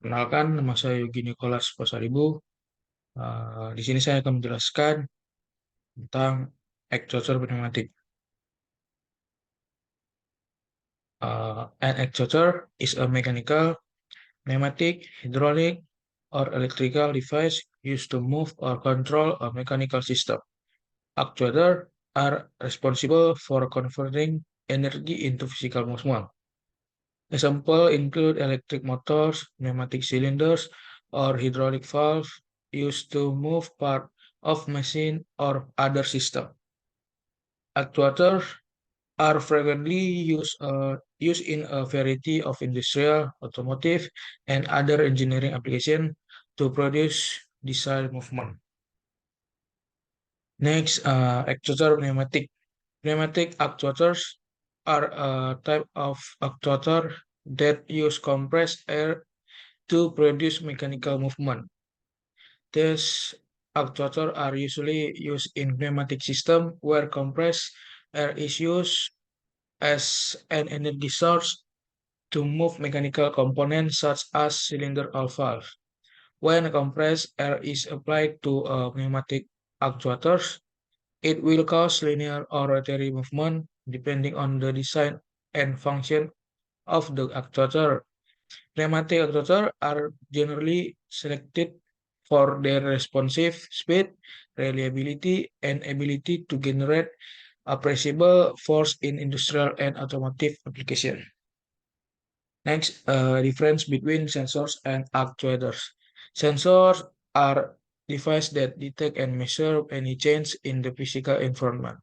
Kenalkan, nama saya Yogi Nicholas Pasaribu. Di sini saya akan menjelaskan tentang actuator pneumatik. An actuator is a mechanical, pneumatic, hydraulic, or electrical device used to move or control a mechanical system. Actuators are responsible for converting energy into physical movement. Examples include electric motors, pneumatic cylinders, or hydraulic valves used to move part of machine or other system. Actuators are frequently used in a variety of industrial, automotive, and other engineering applications to produce desired movement. Next, actuator pneumatic. Pneumatic actuators are a type of actuator that use compressed air to produce mechanical movement. These actuators are usually used in pneumatic systems where compressed air is used as an energy source to move mechanical components such as cylinder or valve. When compressed air is applied to a pneumatic actuators, it will cause linear or rotary movement depending on the design and function of the actuator. Pneumatic actuators are generally selected for their responsive speed, reliability, and ability to generate appreciable force in industrial and automotive applications. Next, difference between sensors and actuators. Sensors are devices that detect and measure any change in the physical environment.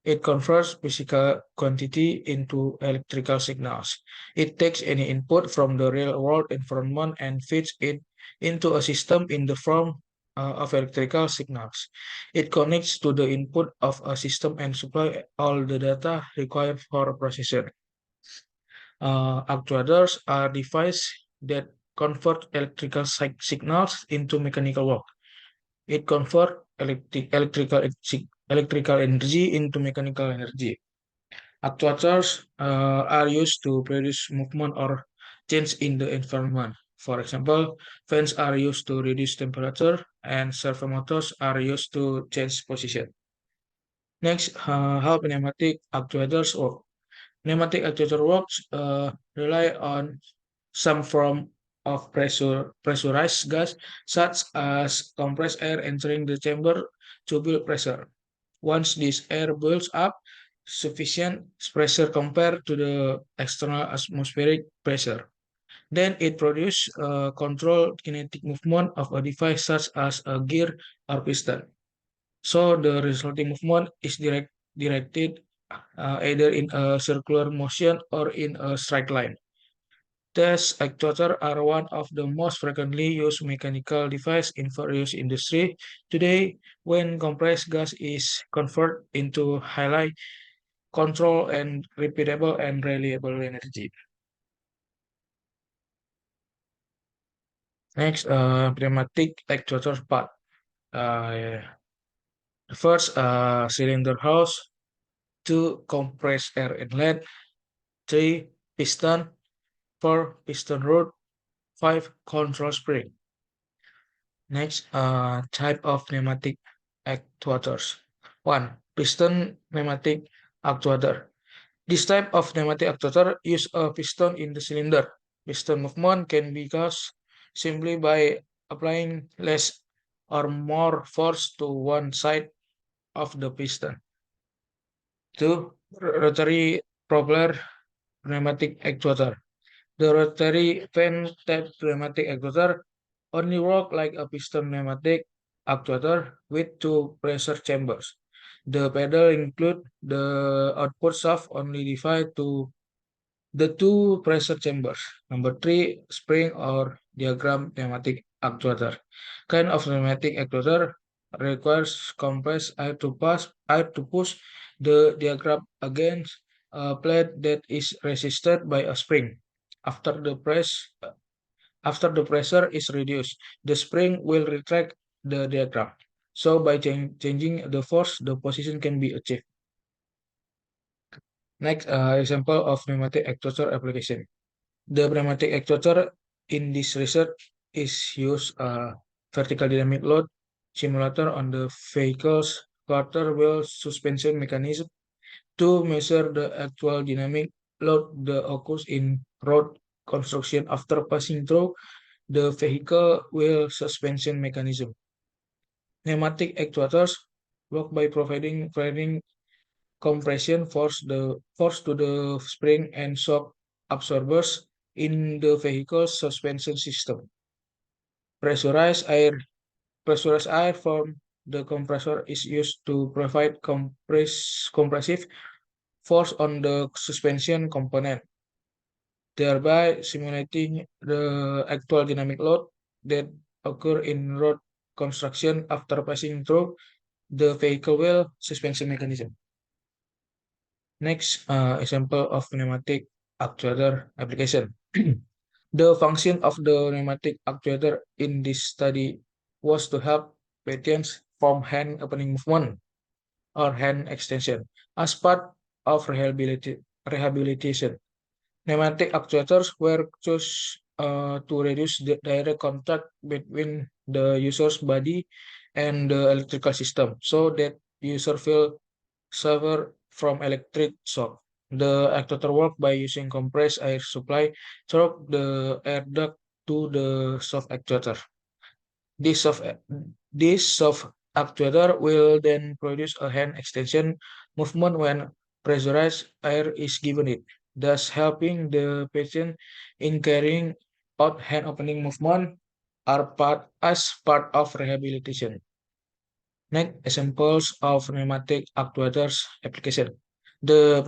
It converts physical quantity into electrical signals. It takes any input from the real-world environment and feeds it into a system in the form of electrical signals. It connects to the input of a system and supplies all the data required for processing. Actuators are devices that convert electrical signals into mechanical work. It converts electrical energy into mechanical energy. Actuators are used to produce movement or change in the environment. For example, fans are used to reduce temperature, and servo motors are used to change position. Next, how pneumatic actuators work. Pneumatic actuator works rely on some form of pressurized gas, such as compressed air entering the chamber to build pressure. Once this air builds up sufficient pressure compared to the external atmospheric pressure, then it produces controlled kinetic movement of a device such as a gear or piston. So the resulting movement is directed either in a circular motion or in a straight line. Thus, actuators are one of the most frequently used mechanical devices in various industries today when compressed gas is converted into highly controlled and repeatable and reliable energy. Next, pneumatic actuator part. Uh, First, cylinder house. Two, compressed air inlet. Three, piston. Four, piston rod. Five, control spring. Next, type of pneumatic actuators. One, piston pneumatic actuator. This type of pneumatic actuator use a piston in the cylinder. Piston movement can be caused simply by applying less or more force to one side of the piston. Two, rotary propeller pneumatic actuator. The rotary fan type pneumatic actuator only work like a piston pneumatic actuator with two pressure chambers. The pedal include the output shaft only divided to the two pressure chambers. Number three, spring or diagram pneumatic actuator. Kind of pneumatic actuator requires compressed air to push the diagram against a plate that is resisted by a spring. After the press After the pressure is reduced, the spring will retract the diagram. So by changing the force, the position can be achieved. Next, example of pneumatic actuator application. The pneumatic actuator in this research is use a vertical dynamic load simulator on the vehicle's quarter wheel suspension mechanism to measure the actual dynamic load that occurs in road construction after passing through the vehicle wheel suspension mechanism. Pneumatic actuators work by providing compression force to the spring and shock absorbers in the vehicle's suspension system. Pressurized air pressurized air from the compressor is used to provide compressive force on the suspension component, thereby simulating the actual dynamic load that occur in road construction after passing through the vehicle wheel suspension mechanism. Next, example of pneumatic actuator application. The function of the pneumatic actuator in this study was to help patients form hand opening movement or hand extension as part of rehabilitation. Pneumatic actuators were chosen to reduce the direct contact between the user's body and the electrical system so that user feel suffer from electric shock. The actuator work by using compressed air supply through the air duct to the soft actuator. This soft, this soft actuator will then produce a hand extension movement when pressurized air is given it, thus helping the patient in carrying out hand opening movement as part of rehabilitation. Next, examples of pneumatic actuators application. The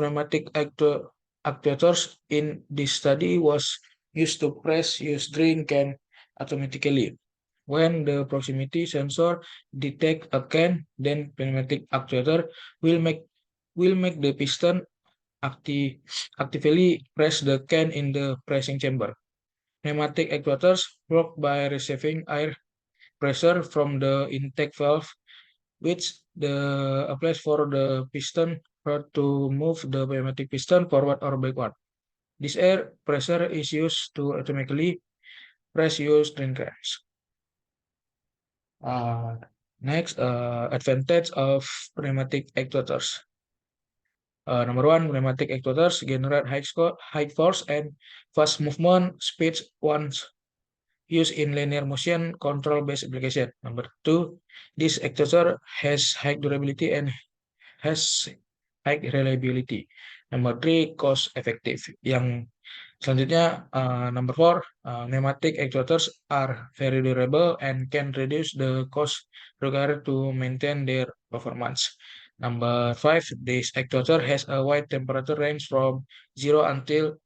actuators in this study was used to press used drink can automatically. When the proximity sensor detect a can, then pneumatic actuator will make will make the piston acti- actively press the can in the pressing chamber. Pneumatic actuators work by receiving air pressure from the intake valve which the applies for the piston rod to move the pneumatic piston forward or backward. This air pressure is used to automatically press used drain cans. Uh, Next, advantage of pneumatic actuators. Number one, pneumatic actuators generate high force and fast movement speeds once used in linear motion control-based application. Number two, this actuator has high durability and has high reliability. Number three, cost effective. Yang selanjutnya, number four, pneumatic actuators are very durable and can reduce the cost required to maintain their performance. Number five, this actuator has a wide temperature range from 0 until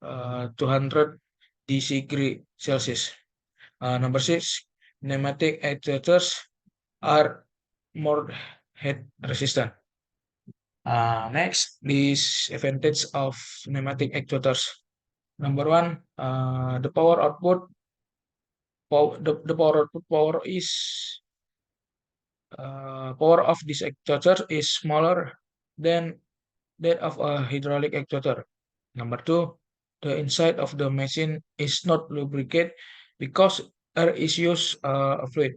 200 degree Celsius. Number six, pneumatic actuators are more heat resistant. Next, this advantage of pneumatic actuators. Number one, the power output, the power output power of this actuator is smaller than that of a hydraulic actuator. Number two, the inside of the machine is not lubricated because air is used fluid.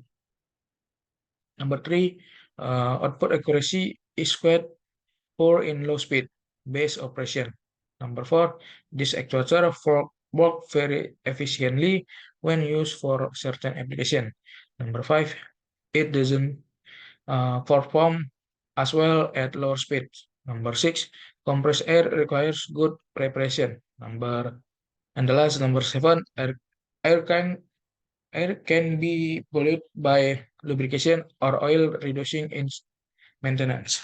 Number three, output accuracy is quite poor in low speed base operation. Number four, this actuator work very efficiently when used for certain application. Number five, it doesn't perform as well at lower speeds. Number six, compressed air requires good preparation. And the last number seven, air can air can be polluted by lubrication or oil reducing in maintenance.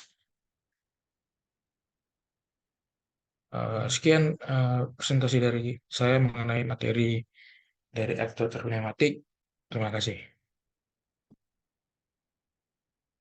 Sekian presentasi dari saya mengenai materi dari aktor pneumatik. Terima kasih.